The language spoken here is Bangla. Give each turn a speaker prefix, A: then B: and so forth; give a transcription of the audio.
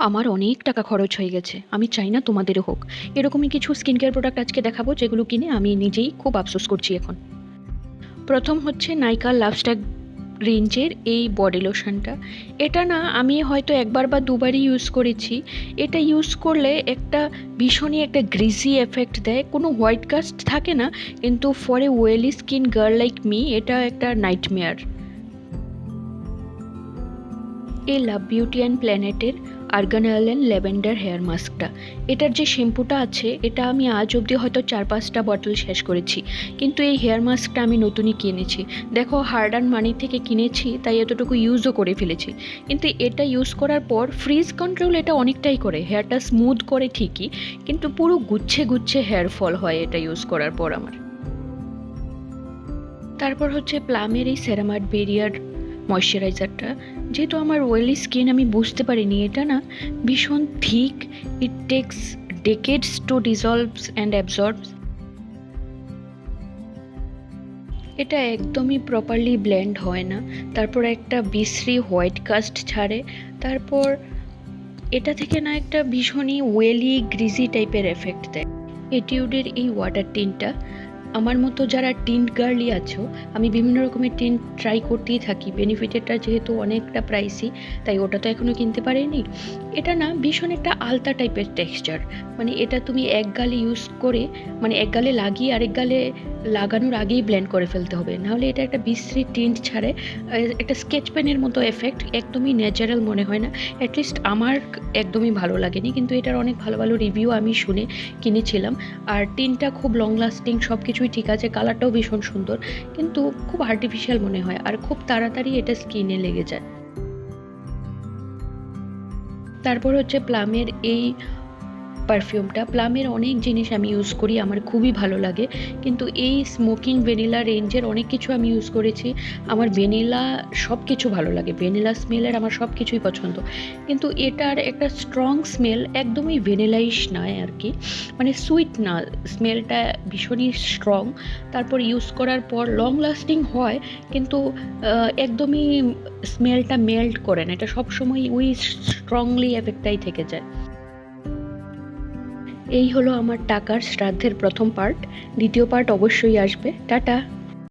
A: আমার অনেক টাকা খরচ হয়ে গেছে, আমি চাই না তোমাদেরও হোক। এরকমই কিছু স্কিন কেয়ার প্রোডাক্ট আজকে দেখাবো যেগুলো কিনে আমি নিজেই খুব আফসোস করছি এখন। প্রথম হচ্ছে নাইকা লাভস্ট্যাগ রেঞ্জের এই বডি লোশনটা। এটা না আমি হয়তো একবার বা দুবারই ইউজ করেছি। এটা ইউজ করলে একটা ভীষণই একটা গ্রিজি এফেক্ট দেয়, কোনো হোয়াইট কাস্ট থাকে না, কিন্তু for a oily skin girl like me এটা একটা নাইটমেয়ার। এই লাভ বিউটি অ্যান্ড প্ল্যানেটের আর্গান অয়েল ল্যাভেন্ডার হেয়ার মাস্কটা, এটার যে শ্যাম্পুটা আছে এটা আমি আজ অবধি হয়তো 4-5টা বটল শেষ করেছি, কিন্তু এই হেয়ার মাস্কটা আমি নতুনই কিনেছি। দেখো, হার্ড অ্যান্ড মানি থেকে কিনেছি তাই এতটুকু ইউজও করে ফেলেছি, কিন্তু এটা ইউজ করার পর ফ্রিজ কন্ট্রোল এটা অনেকটাই করে, হেয়ারটা স্মুথ করে ঠিকই, কিন্তু পুরো গুচ্ছে গুচ্ছে হেয়ার ফল হয় এটা ইউজ করার পর আমার। তারপর হচ্ছে প্লামের এই সেরামাইড বেরিয়ার ময়শ্চারাইজারটা। যেহেতু আমার অয়েলি স্কিন, আমি বুঝতে পারিনি এটা না ভীষণ thick, it takes decades to dissolves and absorbs. এটা একদমই প্রপারলি ব্লেন্ড হয় না, তারপর একটা বিশ্রী হোয়াইট কাস্ট ছাড়ে, তারপর এটা থেকে না একটা ভীষণই ওয়েলি গ্রিজি টাইপের এফেক্ট দেয়। এটিউডের এই ওয়াটার টিনটা, আমার মতো যারা টিন্ট গার্লই আছো, আমি বিভিন্ন রকমের টিন্ট ট্রাই করতেই থাকি। বেনিফিটেরটা যেহেতু অনেকটা প্রাইসি তাই ওটা তো এখনও কিনতে পারিনি। এটা না ভীষণ একটা আলতা টাইপের টেক্সচার, মানে এটা তুমি এক গালে ইউজ করে, মানে এক গালে লাগিয়ে আরেক গালে লাগানোর আগেই ব্লেন্ড করে ফেলতে হবে, নাহলে এটা একটা বিশ্রী টিন্ট ছাড়ে, একটা স্কেচ পেনের মতো এফেক্ট, একদমই ন্যাচারাল মনে হয় না। অ্যাটলিস্ট আমার একদমই ভালো লাগেনি, কিন্তু এটার অনেক ভালো ভালো রিভিউ আমি শুনে কিনেছিলাম। আর টিনটা খুব লং লাস্টিং, সব কিছুই ঠিক আছে, কালারটাও ভীষণ সুন্দর, কিন্তু খুব আর্টিফিশিয়াল মনে হয় আর খুব তাড়াতাড়ি এটা স্কিনে লেগে যায়। তারপর হচ্ছে প্লামের এই পারফিউমটা। প্লামের অনেক জিনিস আমি ইউজ করি, আমার খুবই ভালো লাগে, কিন্তু এই স্মোকিং ভ্যানিলা রেঞ্জের অনেক কিছু আমি ইউজ করেছি, আমার ভ্যানিলা সব কিছু ভালো লাগে, ভ্যানিলা স্মেলের আমার সব কিছুই পছন্দ, কিন্তু এটার একটা স্ট্রং স্মেল, একদমই ভ্যানিলাইশ নয় আর কি, মানে সুইট না, স্মেলটা ভীষণই স্ট্রং। তারপর ইউজ করার পর লং লাস্টিং হয়, কিন্তু একদমই স্মেলটা মেল্ট করে না, এটা সবসময় ওই স্ট্রংলি এফেক্টটাই থেকে যায়। এই হলো আমার টাকার শ্রাদ্ধের প্রথম পার্ট, দ্বিতীয় পার্ট অবশ্যই আসবে। টাটা।